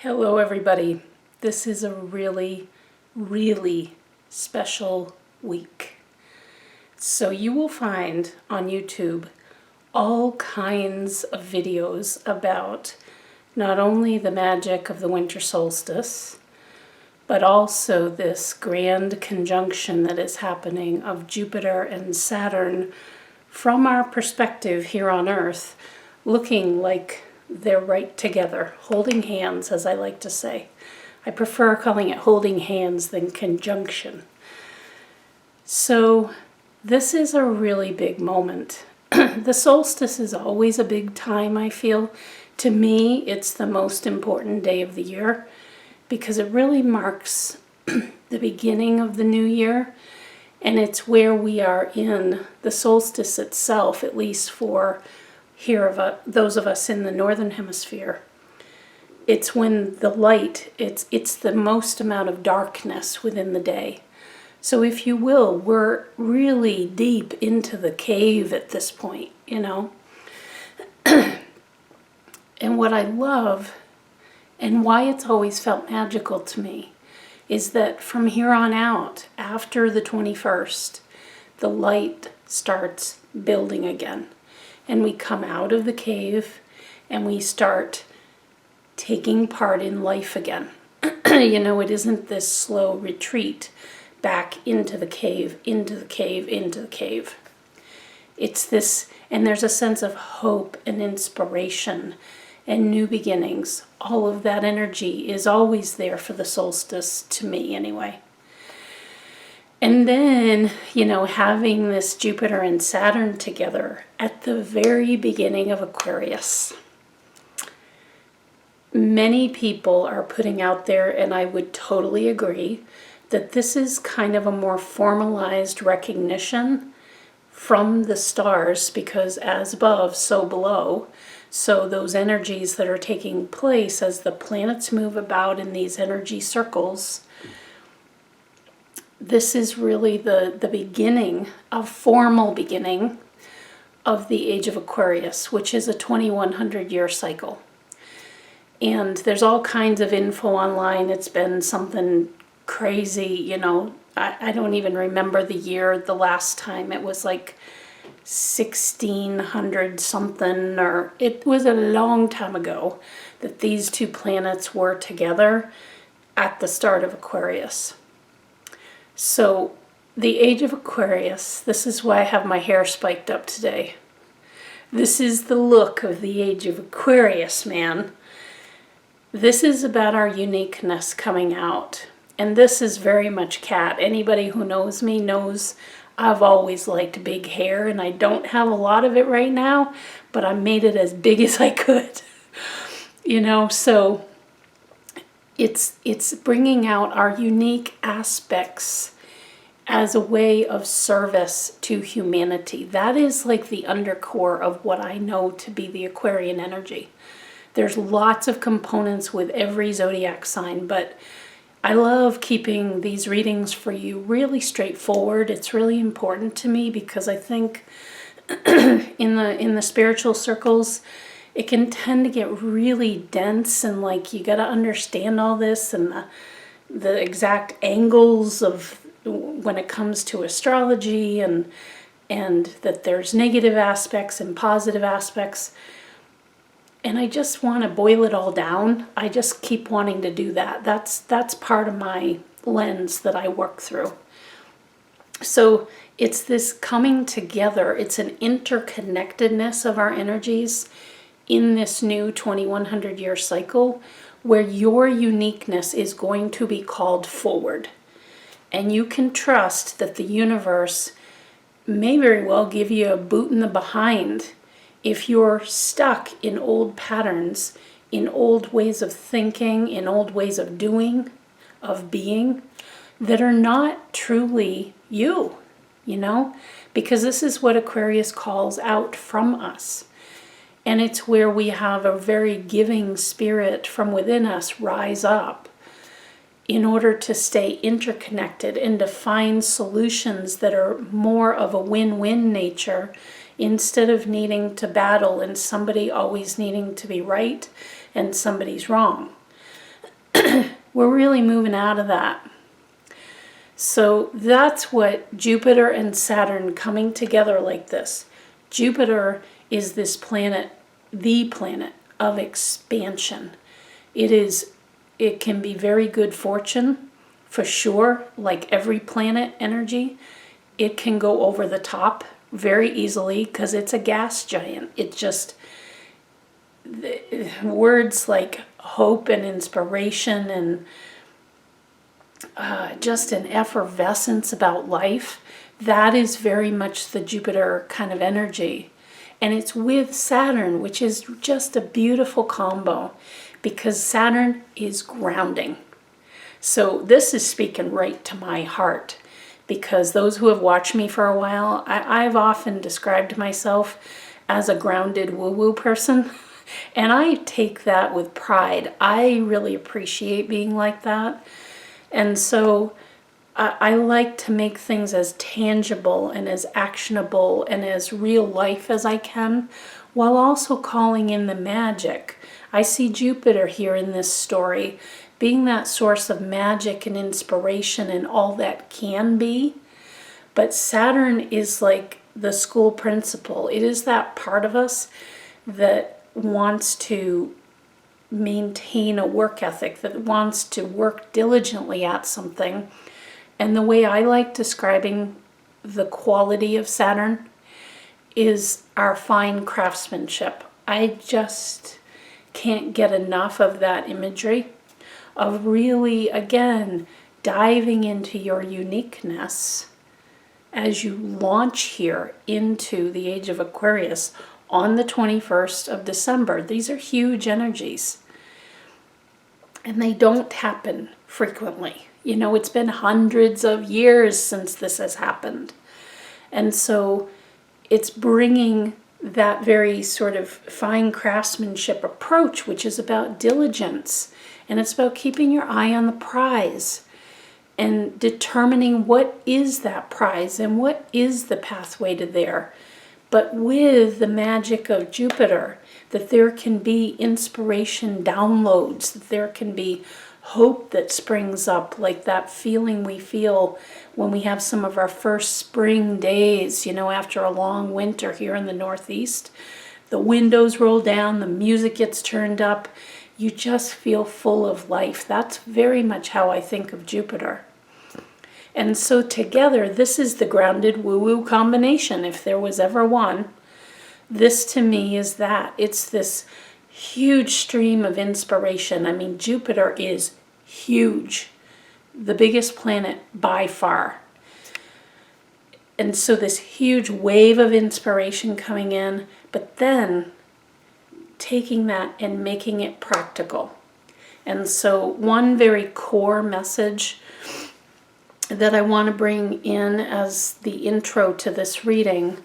Hello everybody. This is a really, really special week. So you will find on YouTube all kinds of videos about not only the magic of the winter solstice, but also this grand conjunction that is happening of Jupiter and Saturn from our perspective here on Earth, looking like they're right together, holding hands, as I like to say. I prefer calling it holding hands than conjunction. So this is a really big moment. The solstice is always a big time, I feel. To me, it's the most important day of the year because it really marks the beginning of the new year, and it's where we are in the solstice itself, at least for those of us in the northern hemisphere. It's when the light, it's the most amount of darkness within the day. So if you will, we're really deep into the cave at this point, you know. And what I love and why it's always felt magical to me is that from here on out, after the 21st, the light starts building again. And we come out of the cave and we start taking part in life again. You know, it isn't this slow retreat back into the cave, into the cave, into the cave. It's this, and there's a sense of hope and inspiration and new beginnings. All of that energy is always there for the solstice, to me anyway. And then, you know, having this Jupiter and Saturn together at the very beginning of Aquarius. Many people are putting out there, and I would totally agree, that this is kind of a more formalized recognition from the stars, because as above, so below. So those energies that are taking place as the planets move about in these energy circles, this is really the beginning, a formal beginning of the age of Aquarius, which is a 2100-year cycle. And there's all kinds of info online. It's been something crazy, you know. I don't even remember the year the last time. It was like 1600 something, or it was a long time ago that these two planets were together at the start of Aquarius. So the age of Aquarius, this is why I have my hair spiked up today. This is the look of the age of Aquarius, man. This is about our uniqueness coming out. And this is very much cat. Anybody who knows me knows I've always liked big hair, and I don't have a lot of it right now, but I made it as big as I could. You know, so it's bringing out our unique aspects as a way of service to humanity. That is like the undercore of what I know to be the Aquarian energy. There's lots of components with every zodiac sign, but I love keeping these readings for you really straightforward. It's really important to me because I think in the spiritual circles, it can tend to get really dense, and like you got to understand all this and the exact angles of when it comes to astrology, and that there's negative aspects and positive aspects. And I just want to boil it all down. I just keep wanting to do that. That's part of my lens that I work through. So it's this coming together. It's an interconnectedness of our energies in this new 2100-year cycle where your uniqueness is going to be called forward. And you can trust that the universe may very well give you a boot in the behind if you're stuck in old patterns, in old ways of thinking, in old ways of doing, of being, that are not truly you, you know? Because this is what Aquarius calls out from us. And it's where we have a very giving spirit from within us rise up in order to stay interconnected and to find solutions that are more of a win-win nature, instead of needing to battle and somebody always needing to be right and somebody's wrong. we're really moving out of that. So that's what Jupiter and Saturn coming together like this. Jupiter is this planet, the planet of expansion. It can be very good fortune, for sure, like every planet energy. It can go over the top very easily because it's a gas giant. It just, words like hope and inspiration and just an effervescence about life, that is very much the Jupiter kind of energy. And it's with Saturn, which is just a beautiful combo because Saturn is grounding. So this is speaking right to my heart because those who have watched me for a while, I've often described myself as a grounded woo-woo person. And I take that with pride. I really appreciate being like that. And so I like to make things as tangible and as actionable and as real life as I can, while also calling in the magic. I see Jupiter here in this story being that source of magic and inspiration and all that can be. But Saturn is like the school principal. It is that part of us that wants to maintain a work ethic, that wants to work diligently at something. And the way I like describing the quality of Saturn is our fine craftsmanship. I just can't get enough of that imagery of really, again, diving into your uniqueness as you launch here into the age of Aquarius on the 21st of December. These are huge energies. And they don't happen frequently. You know, it's been hundreds of years since this has happened. And so it's bringing that very sort of fine craftsmanship approach, which is about diligence. And it's about keeping your eye on the prize and determining what is that prize and what is the pathway to there. But with the magic of Jupiter, that there can be inspiration downloads, that there can be hope that springs up, like that feeling we feel when we have some of our first spring days, you know, after a long winter here in the Northeast. The windows roll down, the music gets turned up, you just feel full of life. That's very much how I think of Jupiter. And so together, this is the grounded woo-woo combination, if there was ever one. This to me is that. It's this huge stream of inspiration. I mean, Jupiter is huge, the biggest planet by far. And so this huge wave of inspiration coming in, but then taking that and making it practical. And so one very core message that I want to bring in as the intro to this reading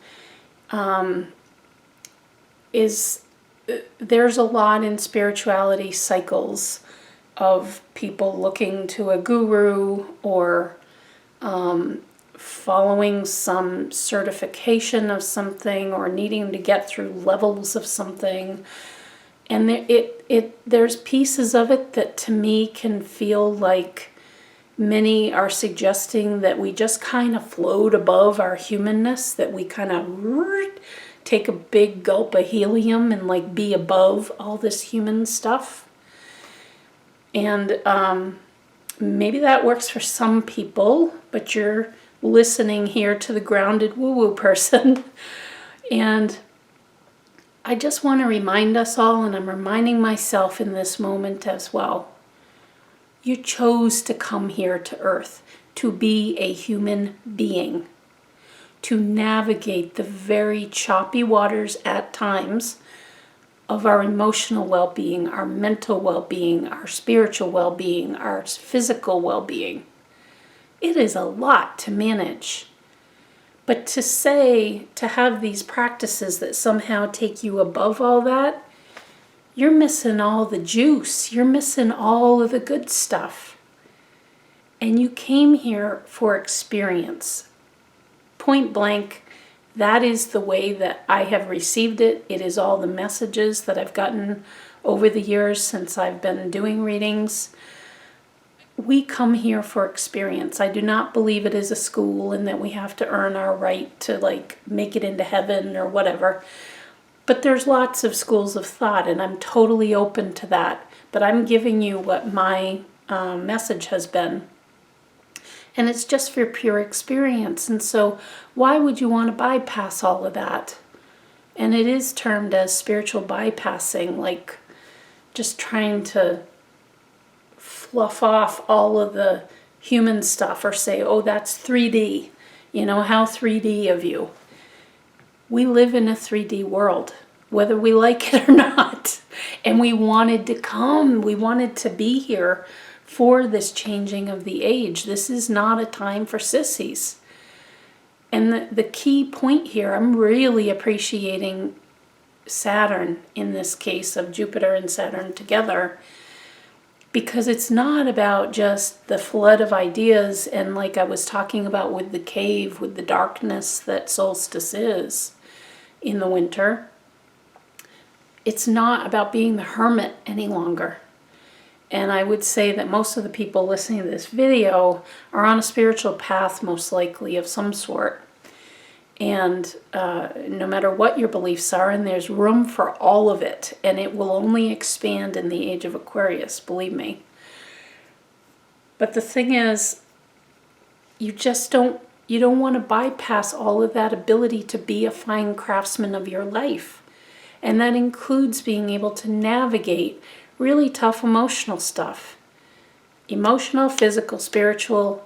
is there's a lot in spirituality cycles of people looking to a guru or following some certification of something or needing to get through levels of something. And there's pieces of it that to me can feel like many are suggesting that we just kind of float above our humanness, that we kind of take a big gulp of helium and like be above all this human stuff. And maybe that works for some people, but you're listening here to the grounded woo-woo person. And I just want to remind us all, and I'm reminding myself in this moment as well, you chose to come here to Earth to be a human being, to navigate the very choppy waters at times of our emotional well-being, our mental well-being, our spiritual well-being, our physical well-being. It is a lot to manage. But to have these practices that somehow take you above all that, you're missing all the juice. You're missing all of the good stuff. And you came here for experience. Point blank, that is the way that I have received it. It is all the messages that I've gotten over the years since I've been doing readings. we come here for experience. I do not believe it is a school and that we have to earn our right to like make it into heaven or whatever. But there's lots of schools of thought, and I'm totally open to that. But I'm giving you what my message has been. And it's just for pure experience. And so why would you want to bypass all of that? And it is termed as spiritual bypassing, like just trying to fluff off all of the human stuff or say, oh, that's 3D. You know, how 3D of you. We live in a 3D world, whether we like it or not. And we wanted to come. We wanted to be here for this changing of the age. This is not a time for sissies. And the key point here, I'm really appreciating Saturn in this case of Jupiter and Saturn together, because it's not about just the flood of ideas and like I was talking about with the cave, with the darkness that solstice is in the winter. It's not about being the hermit any longer. And I would say that most of the people listening to this video are on a spiritual path, most likely, of some sort. And no matter what your beliefs are, and there's room for all of it, and it will only expand in the age of Aquarius, believe me. But the thing is, you don't want to bypass all of that ability to be a fine craftsman of your life. And that includes being able to navigate really tough emotional stuff. Emotional, physical, spiritual.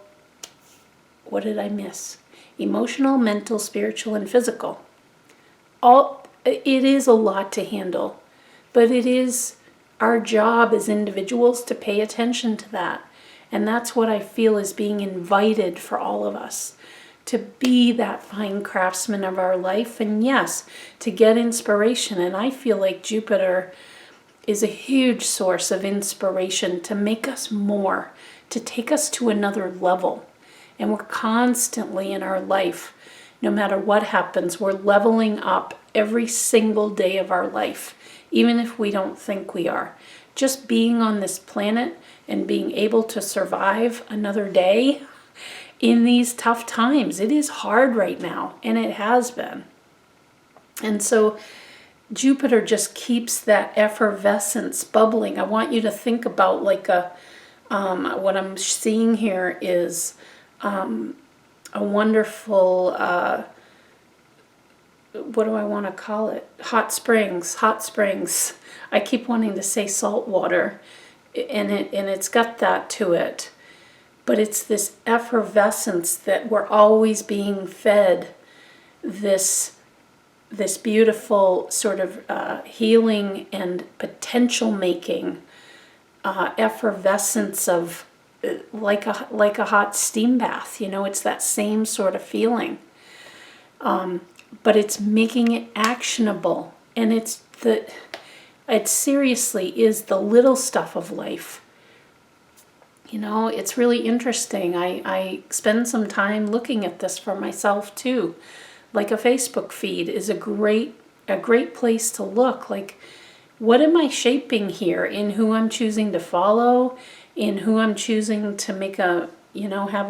What did I miss? Emotional, mental, spiritual, and physical. It is a lot to handle, but it is our job as individuals to pay attention to that. And that's what I feel is being invited for all of us, to be that fine craftsman of our life, and yes, to get inspiration. And I feel like Jupiter is a huge source of inspiration to make us more, to take us to another level. And we're constantly in our life, no matter what happens, we're leveling up every single day of our life, even if we don't think we are. Just being on this planet and being able to survive another day in these tough times. It is hard right now, and it has been. And so Jupiter just keeps that effervescence bubbling. I want you to think about like what I'm seeing here is a wonderful, what do I want to call it? Hot springs. I keep wanting to say salt water, and it's got that to it. But it's this effervescence that we're always being fed, this beautiful sort of healing and potential making effervescence of like a hot steam bath. You know, it's that same sort of feeling. But it's making it actionable, and it seriously is the little stuff of life. You know, it's really interesting. I spend some time looking at this for myself too. Like a Facebook feed is a great place to look. Like, what am I shaping here in who I'm choosing to follow, in who I'm choosing to make have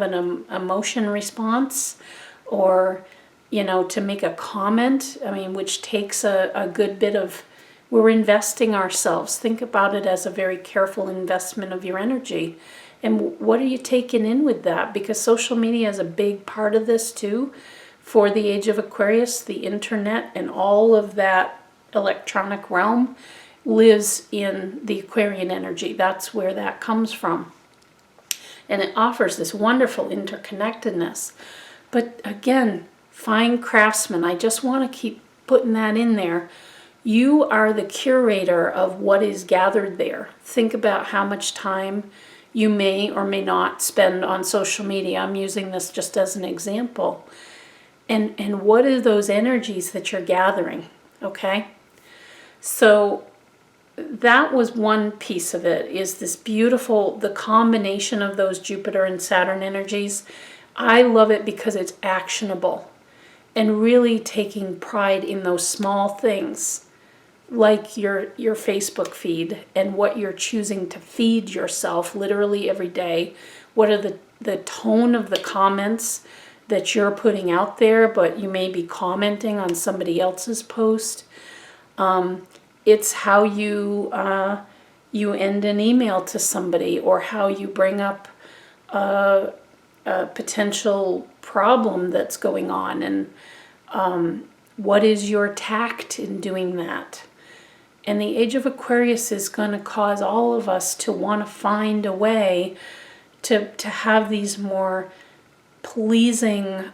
an emotion response, or, to make a comment. I mean, which takes a good bit of, we're investing ourselves. Think about it as a very careful investment of your energy. And what are you taking in with that? Because social media is a big part of this too. For the age of Aquarius, the internet and all of that electronic realm lives in the Aquarian energy. That's where that comes from. And it offers this wonderful interconnectedness. But again, fine craftsman, I just want to keep putting that in there. You are the curator of what is gathered there. Think about how much time you may or may not spend on social media. I'm using this just as an example. And what are those energies that you're gathering, okay? So that was one piece of it, is this beautiful, the combination of those Jupiter and Saturn energies. I love it because it's actionable and really taking pride in those small things, like your Facebook feed and what you're choosing to feed yourself literally every day. What are the tone of the comments that you're putting out there, but you may be commenting on somebody else's post. It's how you end an email to somebody, or how you bring up a potential problem that's going on, and what is your tact in doing that. And the Age of Aquarius is going to cause all of us to want to find a way to have these more pleasing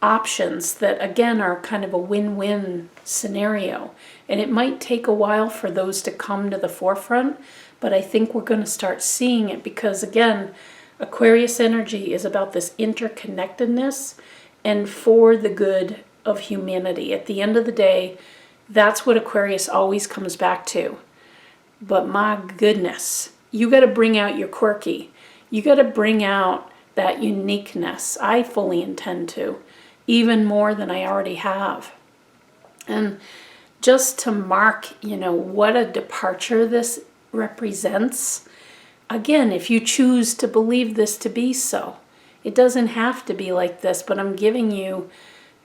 options that, again, are kind of a win-win scenario. And it might take a while for those to come to the forefront, but I think we're going to start seeing it because, again, Aquarius energy is about this interconnectedness and for the good of humanity. At the end of the day, that's what Aquarius always comes back to. But my goodness, you got to bring out your quirky. You got to bring out that uniqueness. I fully intend to, even more than I already have. And just to mark, what a departure this represents. Again, if you choose to believe this to be so, it doesn't have to be like this, but I'm giving you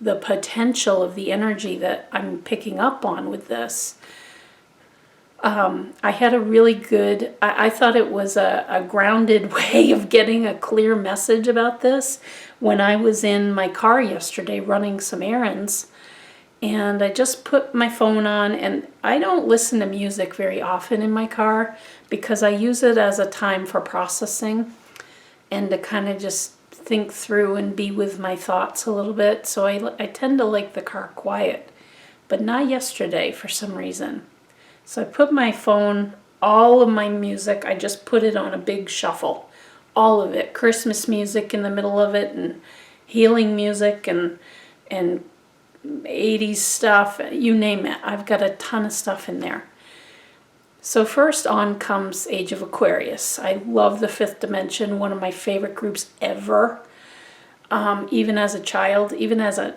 the potential of the energy that I'm picking up on with this. I had a really good, I thought it was a grounded way of getting a clear message about this when I was in my car yesterday running some errands. And I just put my phone on, and I don't listen to music very often in my car because I use it as a time for processing and to kind of just think through and be with my thoughts a little bit. So I tend to like the car quiet, but not yesterday for some reason. So I put my phone, all of my music, I just put it on a big shuffle. All of it. Christmas music in the middle of it, and healing music, and 80s stuff, you name it. I've got a ton of stuff in there. So first on comes Age of Aquarius. I love the fifth dimension, one of my favorite groups ever. Even as a child, even as a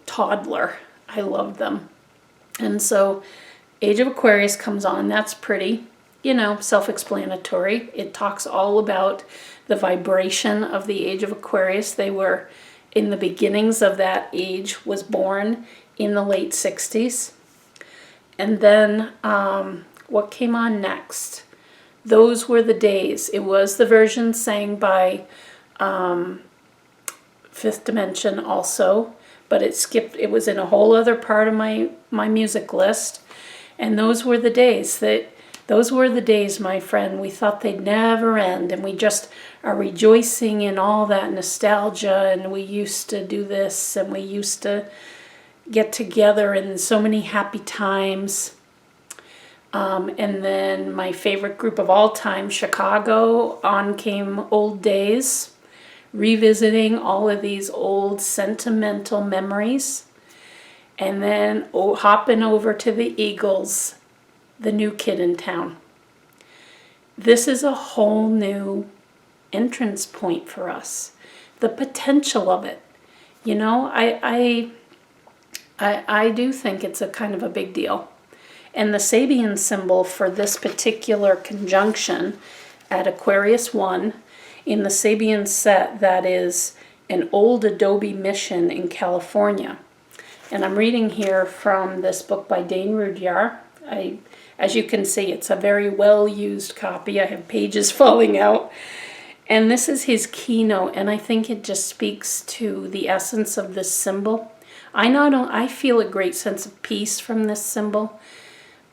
toddler, I loved them. And so Age of Aquarius comes on. That's pretty, self-explanatory. It talks all about the vibration of the Age of Aquarius. They were in the beginnings of that age, was born in the late 60s. And then what came on next? Those Were the Days. It was the version sang by Fifth Dimension also, but it skipped. It was in a whole other part of my music list. And those were the days those were the days, my friend, we thought they'd never end, and we just are rejoicing in all that nostalgia, and we used to do this, and we used to get together in so many happy times. And then my favorite group of all time, Chicago, on came Old Days, revisiting all of these old sentimental memories. And then hopping over to the Eagles, The New Kid in Town. This is a whole new entrance point for us. The potential of it. I do think it's a kind of a big deal. And the Sabian symbol for this particular conjunction at Aquarius 1, in the Sabian set, that is an old Adobe mission in California. And I'm reading here from this book by Dane Rudyard. As you can see, it's a very well-used copy. I have pages falling out. And this is his keynote, and I think it just speaks to the essence of this symbol. I feel a great sense of peace from this symbol.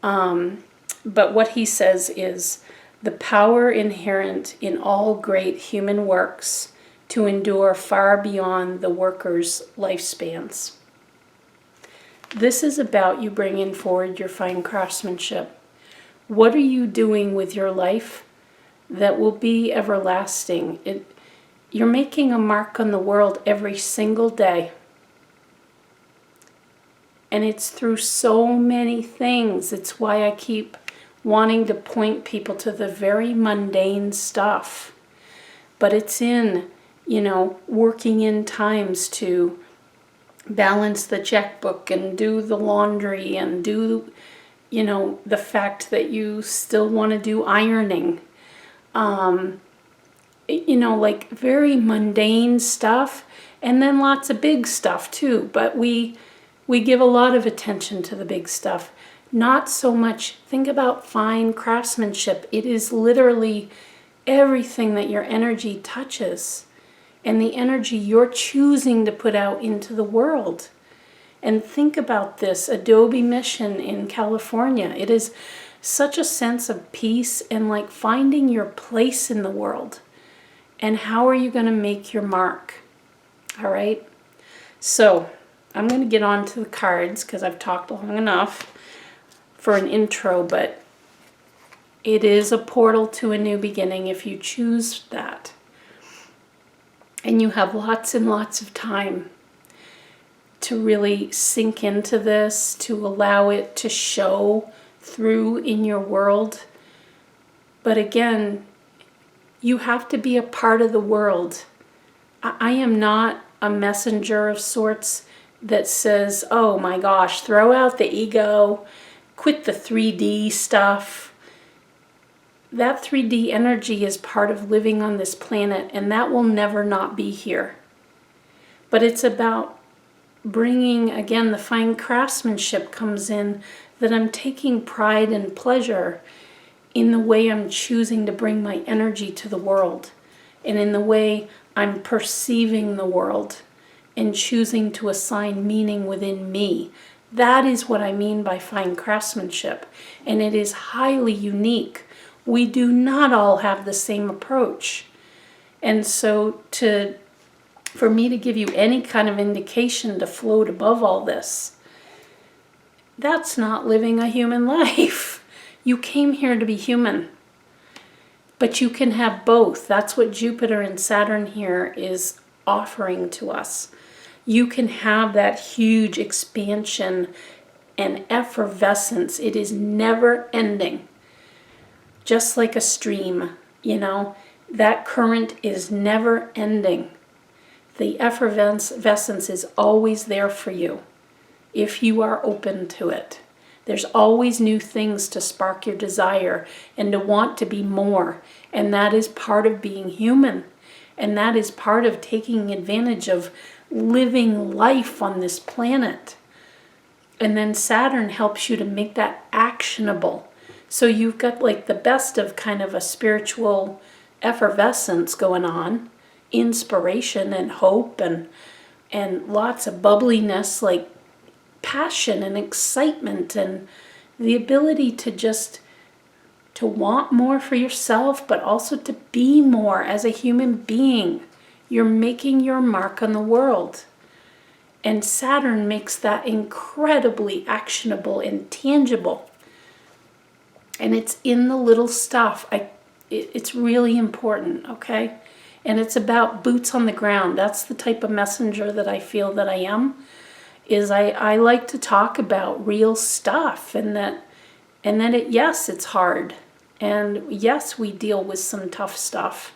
But what he says is, the power inherent in all great human works to endure far beyond the worker's lifespans. This is about you bringing forward your fine craftsmanship. What are you doing with your life that will be everlasting? You're making a mark on the world every single day. And it's through so many things. It's why I keep wanting to point people to the very mundane stuff. But it's in, working in times to balance the checkbook and do the laundry and do, the fact that you still want to do ironing. Like very mundane stuff, and then lots of big stuff too. But we give a lot of attention to the big stuff. Not so much, think about fine craftsmanship. It is literally everything that your energy touches and the energy you're choosing to put out into the world. And think about this Adobe mission in California. It is such a sense of peace and like finding your place in the world. And how are you going to make your mark? All right. So I'm going to get on to the cards because I've talked long enough for an intro, but it is a portal to a new beginning if you choose that. And you have lots and lots of time to really sink into this, to allow it to show through in your world. But again, you have to be a part of the world. I am not a messenger of sorts that says, oh my gosh, throw out the ego, quit the 3D stuff. That 3D energy is part of living on this planet, and that will never not be here. But it's about bringing, again, the fine craftsmanship comes in, that I'm taking pride and pleasure in the way I'm choosing to bring my energy to the world, and in the way I'm perceiving the world and choosing to assign meaning within me. That is what I mean by fine craftsmanship, and it is highly unique. We do not all have the same approach. And so for me to give you any kind of indication to float above all this, that's not living a human life. You came here to be human. But you can have both. That's what Jupiter and Saturn here is offering to us. You can have that huge expansion and effervescence. It is never ending. Just like a stream, that current is never ending. The effervescence is always there for you if you are open to it. There's always new things to spark your desire and to want to be more. And that is part of being human. And that is part of taking advantage of living life on this planet. And then Saturn helps you to make that actionable. So you've got like the best of kind of a spiritual effervescence going on, inspiration and hope and lots of bubbliness, like passion and excitement, and the ability to want more for yourself, but also to be more as a human being. You're making your mark on the world. And Saturn makes that incredibly actionable and tangible. And it's in the little stuff. It's really important, okay? And it's about boots on the ground. That's the type of messenger that I feel that I am. Is I like to talk about real stuff, and that yes, it's hard. And yes, we deal with some tough stuff.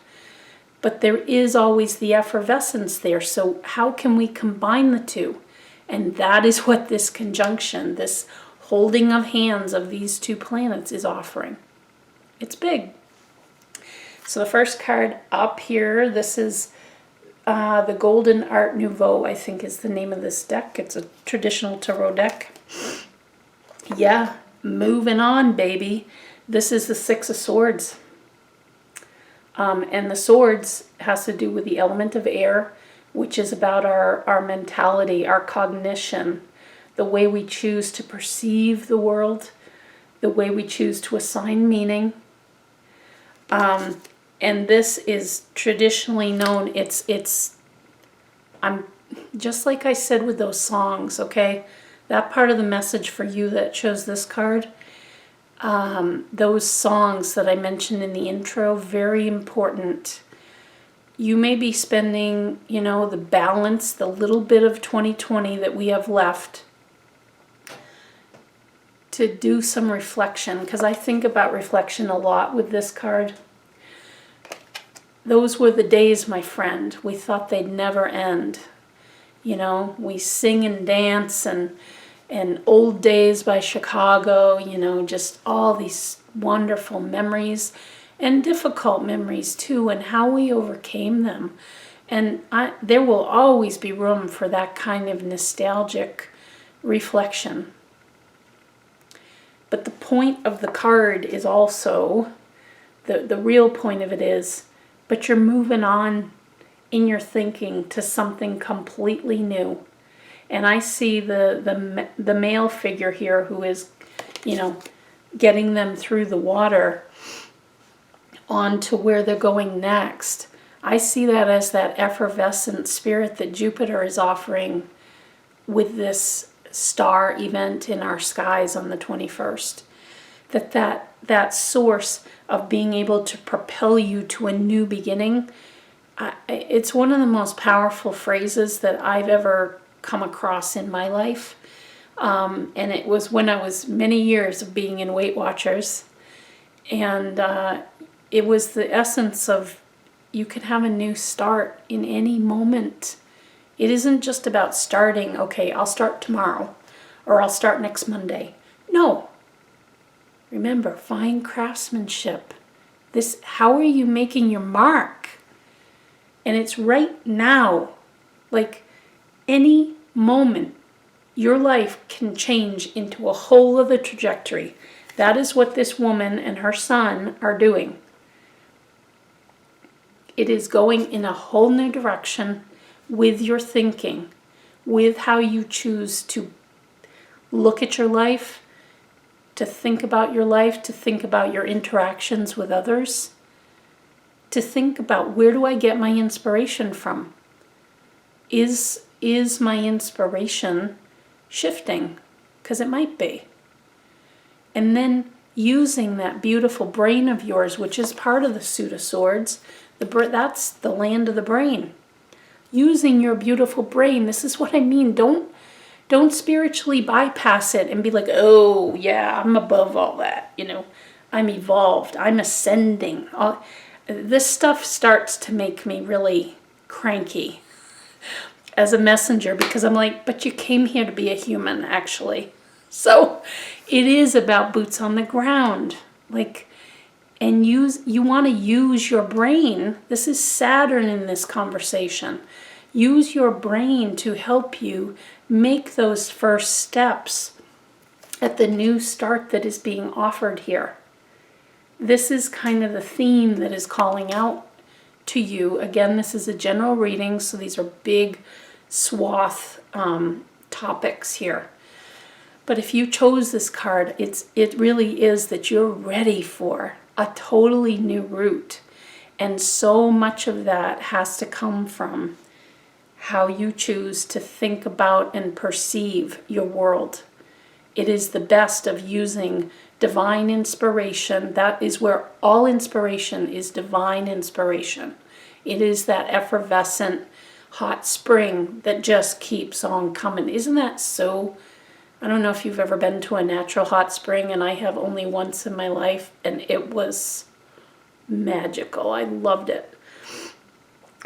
But there is always the effervescence there. So how can we combine the two? And that is what this conjunction, this holding of hands of these two planets is offering. It's big. So the first card up here, this is the Golden Art Nouveau, I think is the name of this deck. It's a traditional tarot deck. Yeah, moving on, baby. This is the Six of Swords. And the swords has to do with the element of air, which is about our mentality, our cognition, the way we choose to perceive the world, the way we choose to assign meaning. And this is traditionally known, I'm just like I said with those songs, okay? That part of the message for you that chose this card, those songs that I mentioned in the intro, very important. You may be spending, the balance, the little bit of 2020 that we have left to do some reflection, because I think about reflection a lot with this card. Those were the days, my friend. We thought they'd never end. You know, we sing and dance and Old Days by Chicago, you know, just all these wonderful memories and difficult memories too, and how we overcame them. And there will always be room for that kind of nostalgic reflection. But the point of the card is also, the real point of it is, but you're moving on in your thinking to something completely new. And I see the male figure here who is, you know, getting them through the water on to where they're going next. I see that as that effervescent spirit that Jupiter is offering with this star event in our skies on the 21st. That source of being able to propel you to a new beginning, it's one of the most powerful phrases that I've ever come across in my life. And it was when I was many years of being in Weight Watchers. And it was the essence of, you can have a new start in any moment. It isn't just about starting, okay, I'll start tomorrow, or I'll start next Monday. No. Remember, fine craftsmanship. How are you making your mark? And it's right now. Like, any moment, your life can change into a whole other trajectory. That is what this woman and her son are doing. It is going in a whole new direction with your thinking, with how you choose to look at your life, to think about your life, to think about your interactions with others, to think about, where do I get my inspiration from? Is my inspiration shifting? Because it might be. And then using that beautiful brain of yours, which is part of the Suit of Swords, that's the land of the brain. Using your beautiful brain, this is what I mean. Don't spiritually bypass it and be like, oh yeah, I'm above all that. You know, I'm evolved. I'm ascending. This stuff starts to make me really cranky as a messenger, because I'm like, but you came here to be a human, actually. So it is about boots on the ground. Like, and you want to use your brain. This is Saturn in this conversation. Use your brain to help you make those first steps at the new start that is being offered here. This is kind of the theme that is calling out to you. Again, this is a general reading, so these are big swath topics here. But if you chose this card, it really is that you're ready for a totally new route. And so much of that has to come from how you choose to think about and perceive your world. It is the best of using divine inspiration. That is where all inspiration is, divine inspiration. It is that effervescent hot spring that just keeps on coming. Isn't that so? I don't know if you've ever been to a natural hot spring, and I have only once in my life, and it was magical. I loved it.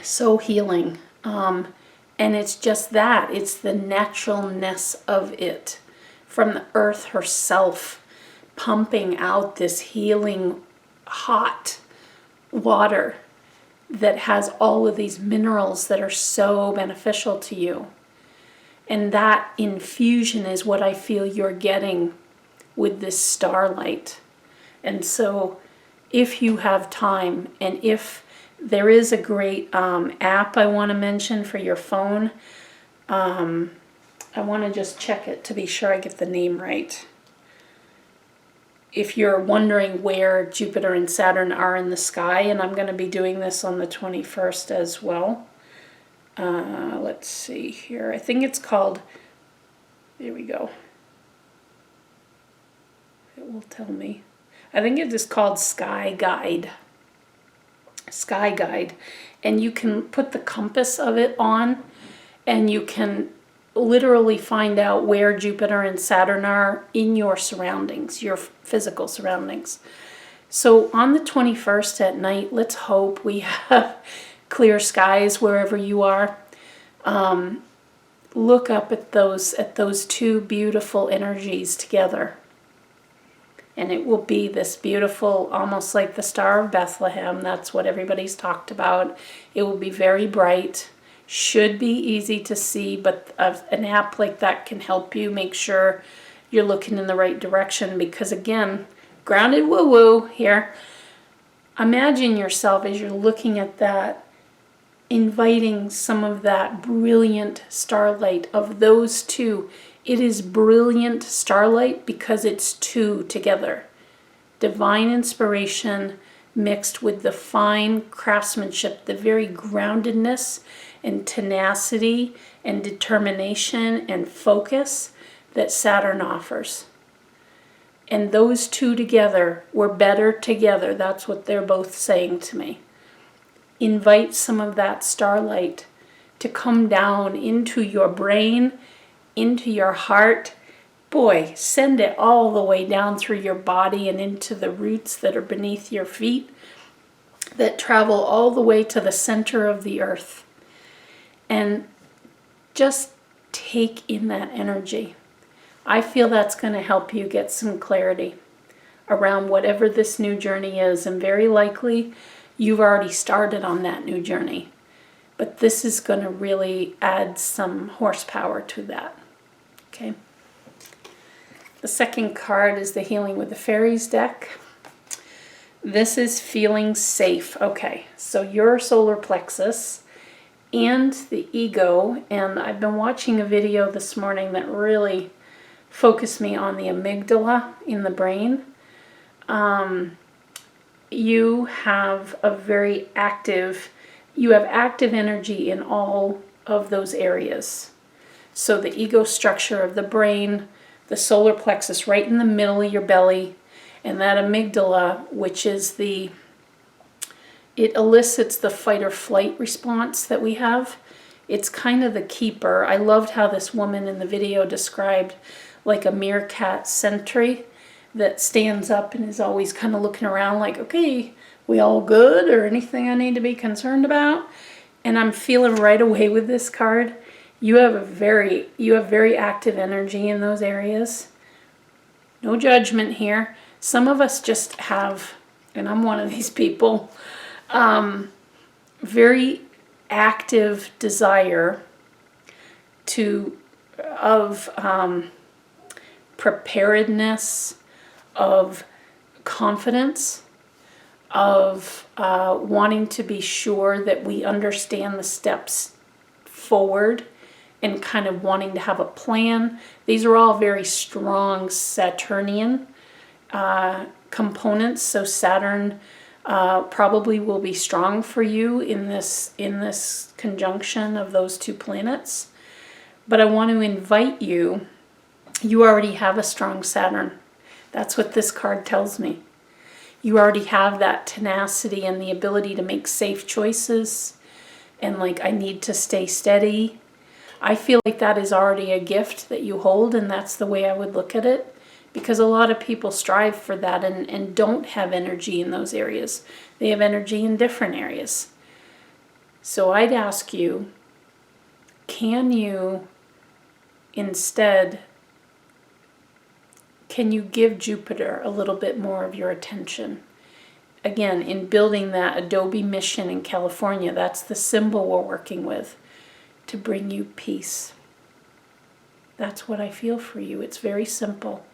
So healing. And it's just that. It's the naturalness of it. From the earth herself, pumping out this healing hot water that has all of these minerals that are so beneficial to you. And that infusion is what I feel you're getting with this starlight. And so if you have time, and if there is a great app I want to mention for your phone, I want to just check it to be sure I get the name right. If you're wondering where Jupiter and Saturn are in the sky, and I'm going to be doing this on the 21st as well. Let's see here. I think it's called, there we go. It will tell me. I think it is called Sky Guide. Sky Guide. And you can put the compass of it on, and you can literally find out where Jupiter and Saturn are in your surroundings, your physical surroundings. So on the 21st at night, let's hope we have clear skies wherever you are. look up at those two beautiful energies together. And it will be this beautiful, almost like the Star of Bethlehem. That's what everybody's talked about. It will be very bright. Should be easy to see, but an app like that can help you make sure you're looking in the right direction. Because again, grounded woo-woo here. Imagine yourself as you're looking at that, inviting some of that brilliant starlight of those two. It is brilliant starlight because it's two together. Divine inspiration mixed with the fine craftsmanship, the very groundedness and tenacity and determination and focus that Saturn offers. And those two together were better together. That's what they're both saying to me. Invite some of that starlight to come down into your brain, into your heart. Boy, send it all the way down through your body and into the roots that are beneath your feet that travel all the way to the center of the earth. And just take in that energy. I feel that's going to help you get some clarity around whatever this new journey is. And very likely you've already started on that new journey. But this is going to really add some horsepower to that. Okay. The second card is the Healing with the Fairies deck. This is feeling safe. Okay, so your solar plexus and the ego, and I've been watching a video this morning that really focused me on the amygdala in the brain. You have active energy in all of those areas. So the ego structure of the brain, the solar plexus right in the middle of your belly, and that amygdala, which is it elicits the fight or flight response that we have. It's kind of the keeper. I loved how this woman in the video described like a meerkat sentry that stands up and is always kind of looking around like, okay, we all good, or anything I need to be concerned about? And I'm feeling right away with this card, you have very active energy in those areas. No judgment here. Some of us just have, and I'm one of these people, very active desire of preparedness, of confidence, of wanting to be sure that we understand the steps forward and kind of wanting to have a plan. These are all very strong Saturnian components. So Saturn probably will be strong for you in this conjunction of those two planets. But I want to invite you. You already have a strong Saturn. That's what this card tells me. You already have that tenacity and the ability to make safe choices. And like, I need to stay steady. I feel like that is already a gift that you hold, and that's the way I would look at it. Because a lot of people strive for that and don't have energy in those areas. They have energy in different areas. So I'd ask you, can you give Jupiter a little bit more of your attention? Again, in building that Adobe mission in California, that's the symbol we're working with, to bring you peace. That's what I feel for you. It's very simple.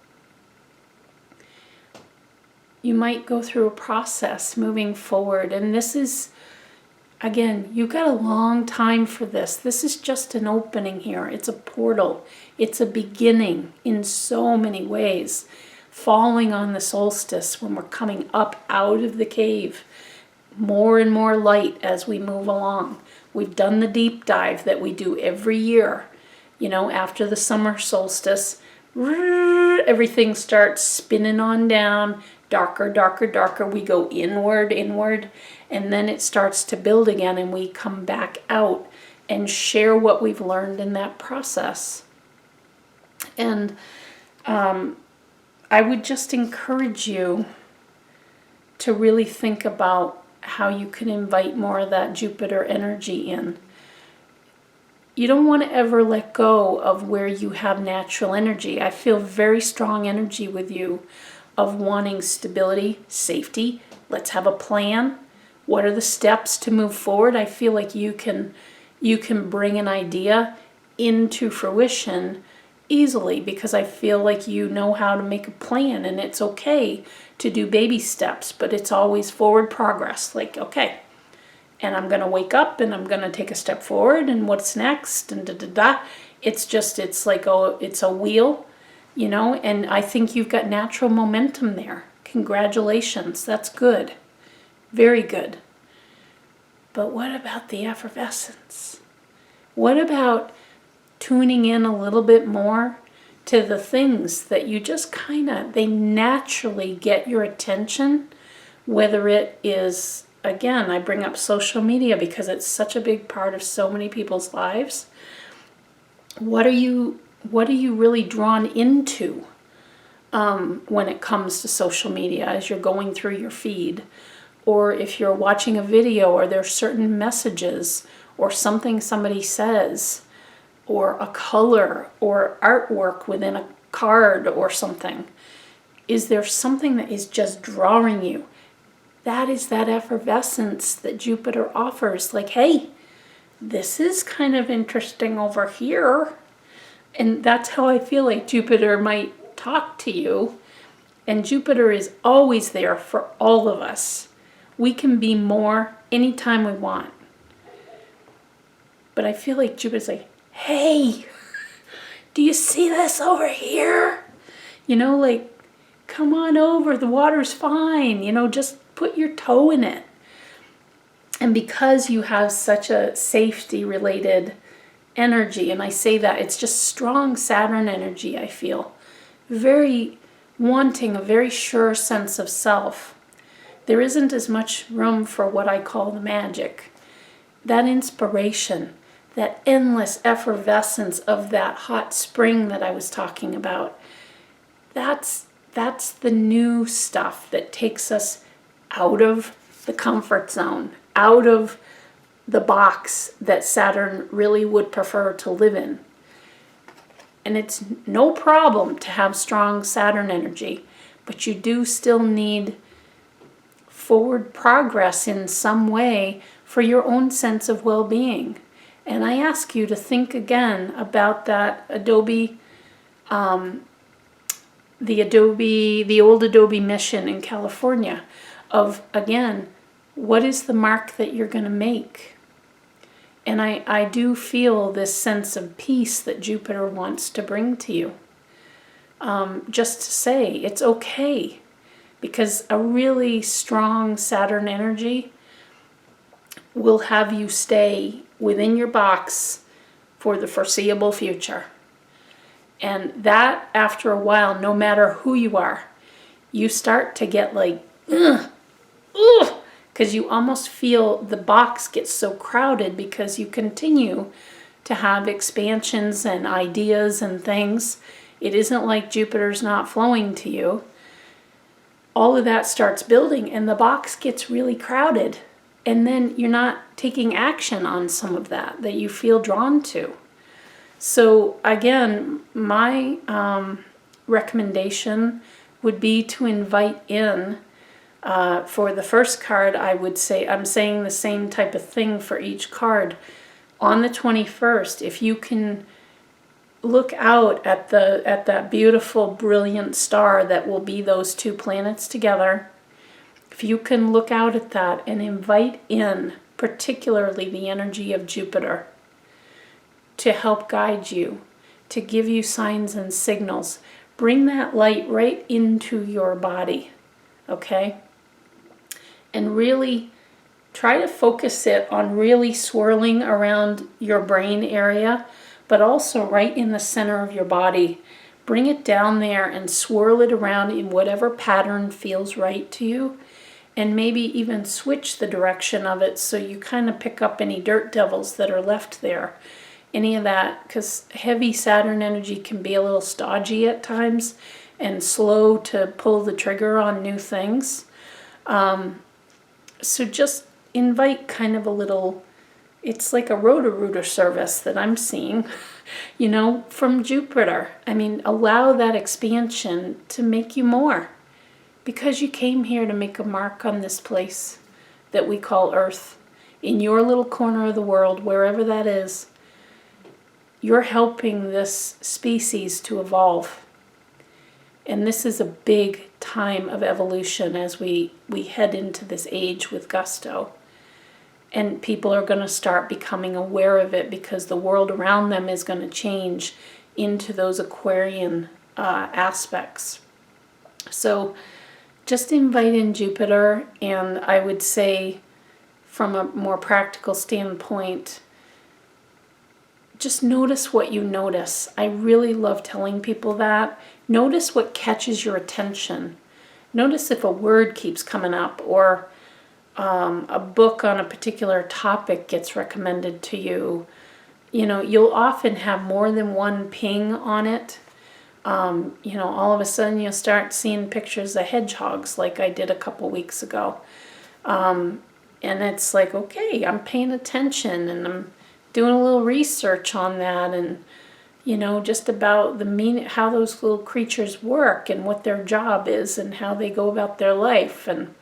You might go through a process moving forward, and this is, again, you've got a long time for this. This is just an opening here. It's a portal. It's a beginning in so many ways. Falling on the solstice when we're coming up out of the cave. More and more light as we move along. We've done the deep dive that we do every year. You know, after the summer solstice, everything starts spinning on down. Darker, darker, darker. We go inward, and then it starts to build again, and we come back out and share what we've learned in that process. And I would just encourage you to really think about how you can invite more of that Jupiter energy in. you don't want to ever let go of where you have natural energy. I feel very strong energy with you of wanting stability, safety. Let's have a plan. What are the steps to move forward? I feel like you can bring an idea into fruition easily, because I feel like you know how to make a plan, and it's okay to do baby steps, but it's always forward progress. Like, okay, and I'm going to wake up and I'm going to take a step forward, and what's next, and da-da-da. It's like, oh, it's a wheel, you know, and I think you've got natural momentum there. Congratulations. That's good. Very good. But what about the effervescence? What about tuning in a little bit more to the things that you just they naturally get your attention, whether it is, again, I bring up social media because it's such a big part of so many people's lives. What are you really drawn into when it comes to social media as you're going through your feed? Or if you're watching a video, or there's certain messages or something somebody says, or a color or artwork within a card or something. Is there something that is just drawing you? That is that effervescence that Jupiter offers. Like, hey, this is kind of interesting over here. And that's how I feel like Jupiter might talk to you. And Jupiter is always there for all of us. We can be more anytime we want. But I feel like Jupiter's like, hey, do you see this over here? You know, like, come on over, the water's fine. You know, just put your toe in it. And because you have such a safety-related energy, and I say that, it's just strong Saturn energy, I feel. Very wanting a very sure sense of self. There isn't as much room for what I call the magic. That inspiration, that endless effervescence of that hot spring that I was talking about. That's the new stuff that takes us out of the comfort zone, out of the box that Saturn really would prefer to live in. And it's no problem to have strong Saturn energy, but you do still need forward progress in some way for your own sense of well-being. And I ask you to think again about that the old Adobe mission in California of, again, what is the mark that you're going to make? And I do feel this sense of peace that Jupiter wants to bring to you. Just to say, it's okay. Because a really strong Saturn energy will have you stay within your box for the foreseeable future. And that, after a while, no matter who you are, you start to get like, ugh, because you almost feel the box gets so crowded because you continue to have expansions and ideas and things. It isn't like Jupiter's not flowing to you. All of that starts building and the box gets really crowded. And then you're not taking action on some of that you feel drawn to. So again, my recommendation would be to invite in, for the first card, I would say, I'm saying the same type of thing for each card. On the 21st, if you can look out at that beautiful, brilliant star that will be those two planets together. If you can look out at that and invite in, particularly the energy of Jupiter, to help guide you, to give you signs and signals, bring that light right into your body, okay? And really try to focus it on really swirling around your brain area, but also right in the center of your body. Bring it down there and swirl it around in whatever pattern feels right to you, and maybe even switch the direction of it so you kind of pick up any dirt devils that are left there. Any of that, because heavy Saturn energy can be a little stodgy at times and slow to pull the trigger on new things. So just invite kind of a little It's like a rotor-rooter service that I'm seeing, you know, from Jupiter. I mean, allow that expansion to make you more, because you came here to make a mark on this place that we call Earth. In your little corner of the world, wherever that is, you're helping this species to evolve. And this is a big time of evolution as we head into this age with gusto. And people are going to start becoming aware of it, because the world around them is going to change into those Aquarian aspects. So just invite in Jupiter, and I would say from a more practical standpoint, just notice what you notice. I really love telling people that. Notice what catches your attention. Notice if a word keeps coming up, or a book on a particular topic gets recommended to you. You know, you'll often have more than one ping on it. You know, all of a sudden you'll start seeing pictures of hedgehogs like I did a couple weeks ago. And it's like, okay, I'm paying attention and I'm doing a little research on that, and, you know, just about the meaning, how those little creatures work and what their job is and how they go about their life. And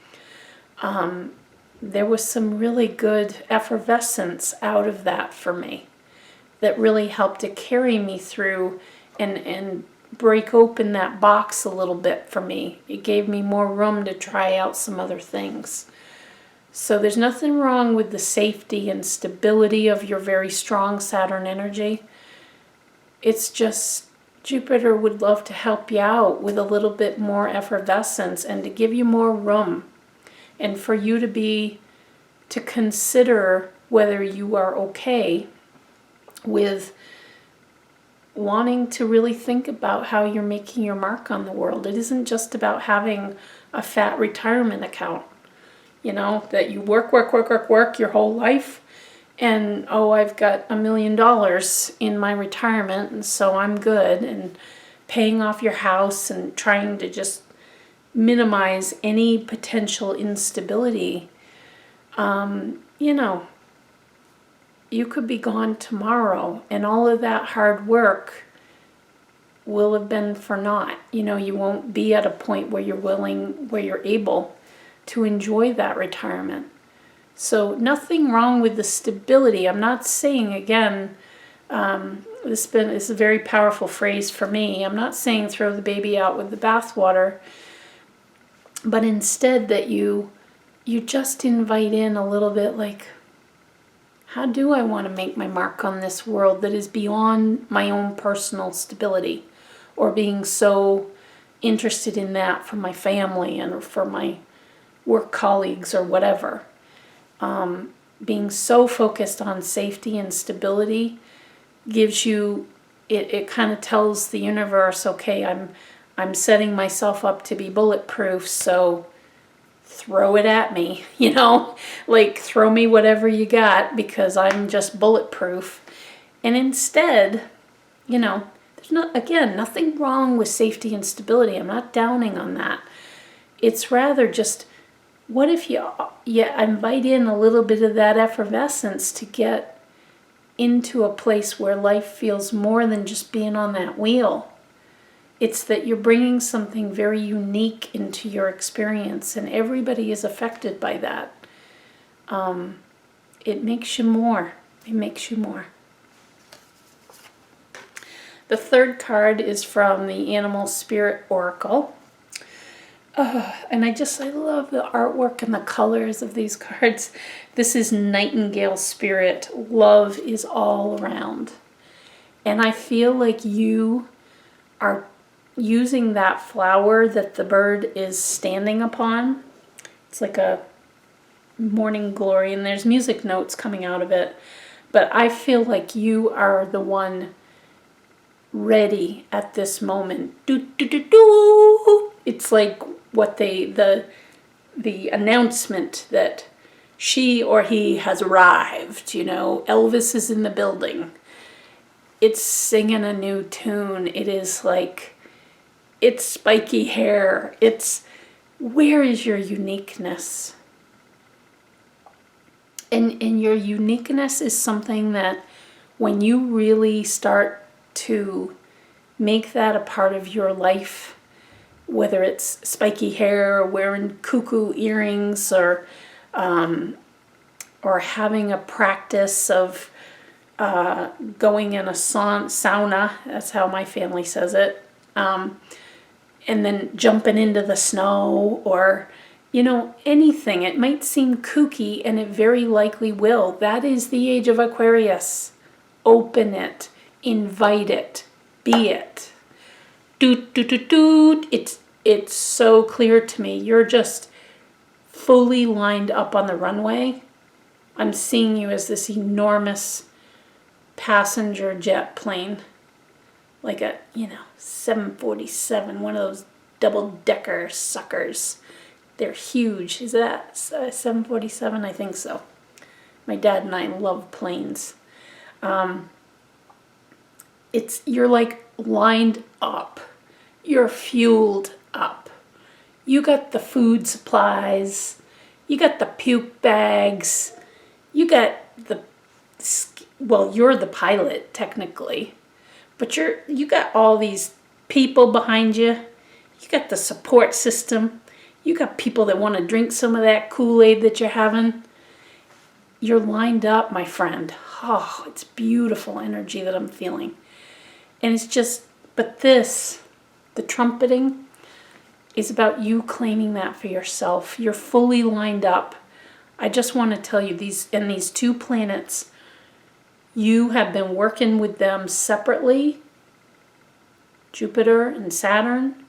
there was some really good effervescence out of that for me that really helped to carry me through and break open that box a little bit for me. It gave me more room to try out some other things. So there's nothing wrong with the safety and stability of your very strong Saturn energy. It's just Jupiter would love to help you out with a little bit more effervescence and to give you more room. And for you to consider whether you are okay with wanting to really think about how you're making your mark on the world. It isn't just about having a fat retirement account, you know, that you work your whole life, and, oh, I've got $1 million in my retirement, and so I'm good, and paying off your house and trying to just minimize any potential instability. You know, you could be gone tomorrow, and all of that hard work will have been for naught. You know, you won't be at a point where you're able to enjoy that retirement. So nothing wrong with the stability. I'm not saying, again, this is a very powerful phrase for me. I'm not saying throw the baby out with the bathwater, but instead that you just invite in a little bit, like, how do I want to make my mark on this world that is beyond my own personal stability, or being so interested in that for my family and for my work colleagues or whatever. Being so focused on safety and stability gives you, it kind of tells the universe, okay, I'm setting myself up to be bulletproof, so throw it at me, you know, like, throw me whatever you got, because I'm just bulletproof. And instead, you know, there's nothing wrong with safety and stability. I'm not downing on that. It's rather just, what if you invite in a little bit of that effervescence to get into a place where life feels more than just being on that wheel. It's that you're bringing something very unique into your experience, and everybody is affected by that. It makes you more. It makes you more. The third card is from the Animal Spirit Oracle. And I love the artwork and the colors of these cards. This is Nightingale Spirit. Love is all around. And I feel like you are using that flower that the bird is standing upon. It's like a morning glory, and there's music notes coming out of it. But I feel like you are the one ready at this moment. Do, do, do, do. It's like what the announcement that she or he has arrived, you know, Elvis is in the building. It's singing a new tune. It is like, it's spiky hair. It's, where is your uniqueness? And your uniqueness is something that when you really start to make that a part of your life, whether it's spiky hair or wearing cuckoo earrings or having a practice of going in a sauna, that's how my family says it, and then jumping into the snow or, anything. It might seem kooky, and it very likely will. That is the age of Aquarius. Open it. Invite it. Be it. Doot, doot, doot, doot. It's so clear to me. You're just fully lined up on the runway. I'm seeing you as this enormous passenger jet plane. Like a, 747, one of those double-decker suckers. They're huge. Is that 747? I think so. My dad and I love planes. You're like lined up. You're fueled up. You got the food supplies. You got the puke bags. You got you're the pilot technically, but you got all these people behind you. You got the support system. You got people that want to drink some of that Kool-Aid that you're having. You're lined up, my friend. Oh, it's beautiful energy that I'm feeling. And it's just, but the trumpeting is about you claiming that for yourself. You're fully lined up. I just want to tell you, these two planets, you have been working with them separately, Jupiter and Saturn.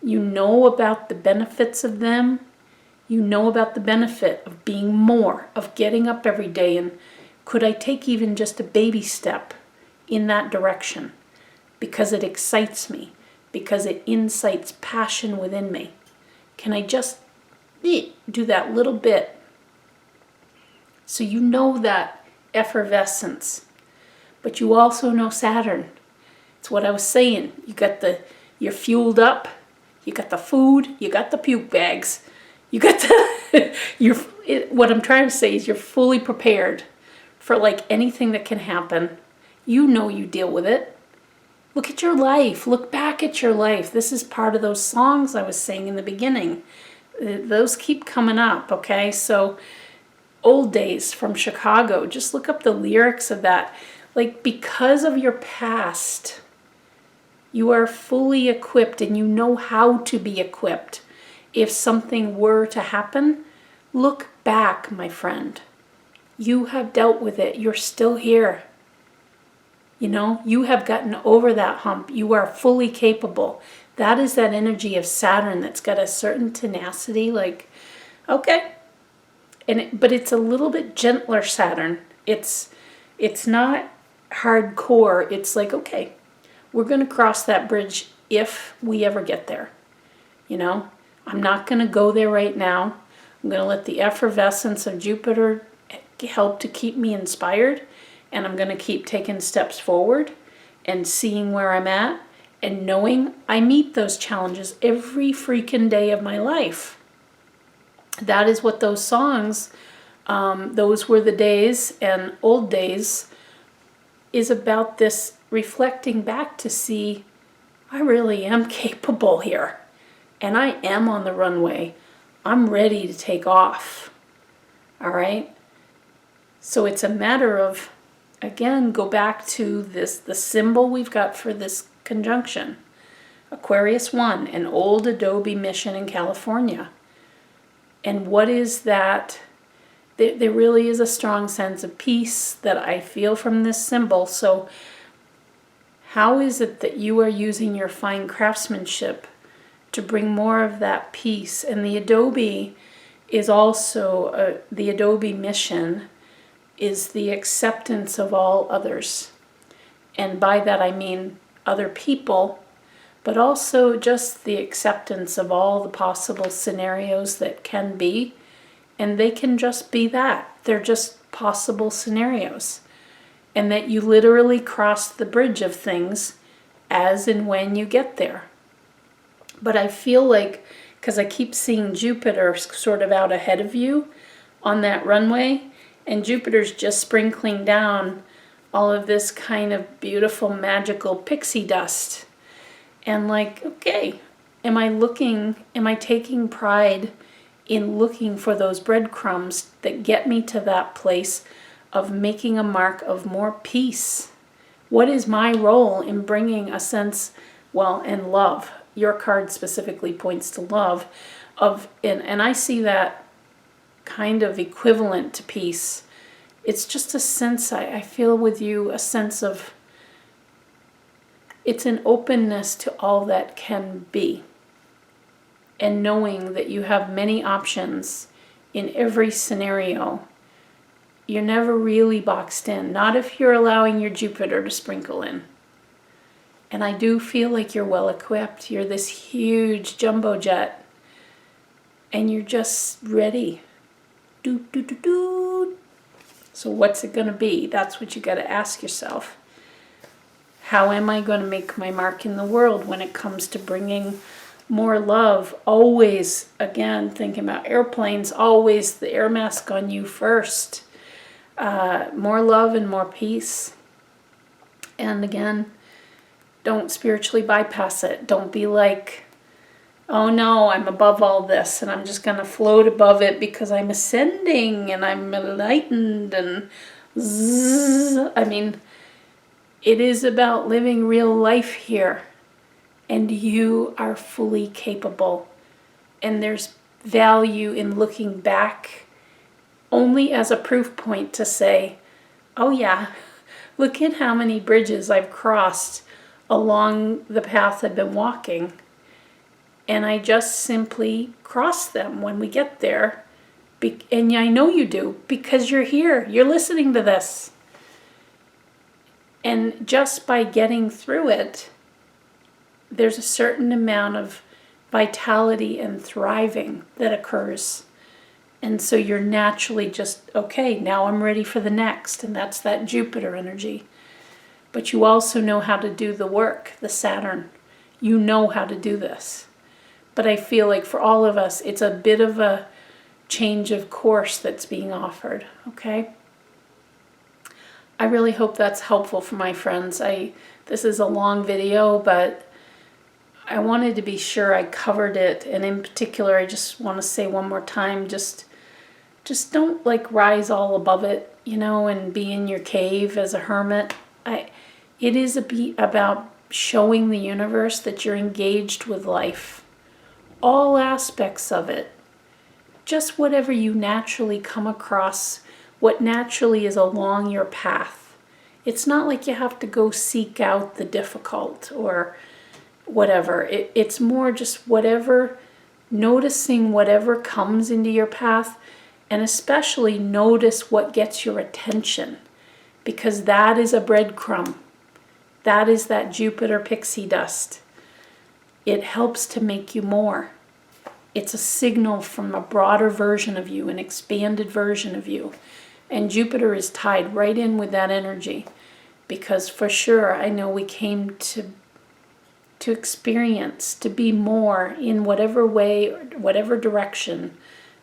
You know about the benefits of them. You know about the benefit of being more, of getting up every day. And could I take even just a baby step in that direction? Because it excites me. Because it incites passion within me. Can I just do that little bit? So you know that effervescence. But you also know Saturn. It's what I was saying. You're fueled up. You got the food. You got the puke bags. You got what I'm trying to say is you're fully prepared for like anything that can happen. You know you deal with it. Look at your life. Look back at your life. This is part of those songs I was saying in the beginning. Those keep coming up, okay? So, Old Days from Chicago. Just look up the lyrics of that. Like, because of your past, you are fully equipped and you know how to be equipped. If something were to happen, look back, my friend. You have dealt with it. You're still here. You have gotten over that hump. You are fully capable. That is that energy of Saturn that's got a certain tenacity, like, okay. But it's a little bit gentler Saturn. It's not hardcore. It's like, okay, we're going to cross that bridge if we ever get there. I'm not going to go there right now. I'm going to let the effervescence of Jupiter help to keep me inspired. And I'm going to keep taking steps forward and seeing where I'm at and knowing I meet those challenges every freaking day of my life. That is what those songs, Those Were the Days and Old Days, is about, this reflecting back to see I really am capable here. And I am on the runway. I'm ready to take off. All right? So it's a matter of, again, go back to the symbol we've got for this conjunction. Aquarius 1, an old adobe mission in California. And what is that? There really is a strong sense of peace that I feel from this symbol. So how is it that you are using your fine craftsmanship to bring more of that peace? And the adobe is also, the adobe mission is the acceptance of all others. And by that I mean other people, but also just the acceptance of all the possible scenarios that can be. And they can just be that. They're just possible scenarios. And that you literally cross the bridge of things as and when you get there. But I feel like, because I keep seeing Jupiter sort of out ahead of you on that runway, And Jupiter's just sprinkling down all of this kind of beautiful, magical pixie dust. And like, okay, am I taking pride in looking for those breadcrumbs that get me to that place of making a mark of more peace? What is my role in bringing a sense, well, and love? Your card specifically points to love, and I see that kind of equivalent to peace. It's just a sense, I feel with you, a sense of, it's an openness to all that can be. And knowing that you have many options in every scenario. You're never really boxed in. Not if you're allowing your Jupiter to sprinkle in. And I do feel like you're well equipped. You're this huge jumbo jet. And you're just ready. Doo, doo, doo, doo. So what's it going to be? That's what you got to ask yourself. How am I going to make my mark in the world when it comes to bringing more love? Always, again, thinking about airplanes, always the air mask on you first. More love and more peace. And again, don't spiritually bypass it. Don't be like, oh no, I'm above all this and I'm just going to float above it because I'm ascending and I'm enlightened and zzz. I mean, it is about living real life here. And you are fully capable. And there's value in looking back only as a proof point to say, oh yeah, look at how many bridges I've crossed along the path I've been walking. And I just simply cross them when we get there. And I know you do, because you're here. You're listening to this. And just by getting through it, there's a certain amount of vitality and thriving that occurs. And so you're naturally just, okay, now I'm ready for the next. And that's that Jupiter energy. But you also know how to do the work, the Saturn. You know how to do this. But I feel like for all of us, it's a bit of a change of course that's being offered, okay? I really hope that's helpful for my friends. This is a long video, but I wanted to be sure I covered it. And in particular, I just want to say one more time, just don't like rise all above it, and be in your cave as a hermit. It is about showing the universe that you're engaged with life. All aspects of it. Just whatever you naturally come across, what naturally is along your path. It's not like you have to go seek out the difficult or whatever. It's more just noticing whatever comes into your path, and especially notice what gets your attention, because that is a breadcrumb. That is that Jupiter pixie dust. It helps to make you more. It's a signal from a broader version of you, an expanded version of you. And Jupiter is tied right in with that energy, because for sure I know we came to experience, to be more in whatever way, or whatever direction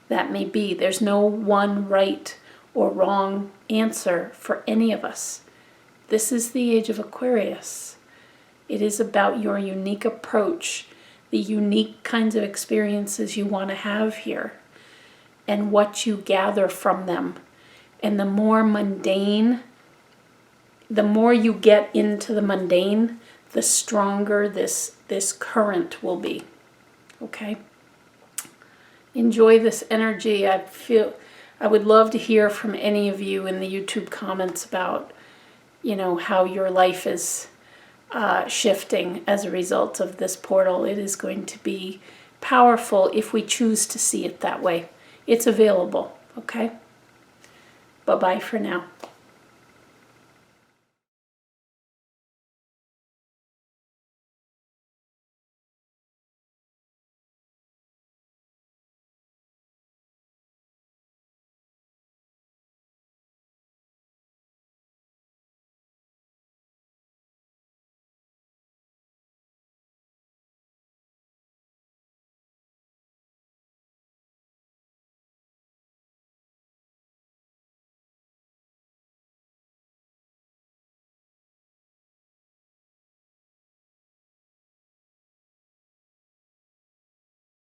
that may be. There's no one right or wrong answer for any of us. This is the age of Aquarius. It is about your unique approach, the unique kinds of experiences you want to have here, and what you gather from them. And the more mundane, the more you get into the mundane, the stronger this current will be. Okay? Enjoy this energy. I would love to hear from any of you in the YouTube comments about, how your life is shifting as a result of this portal. It is going to be powerful if we choose to see it that way. It's available, okay? Bye-bye for now.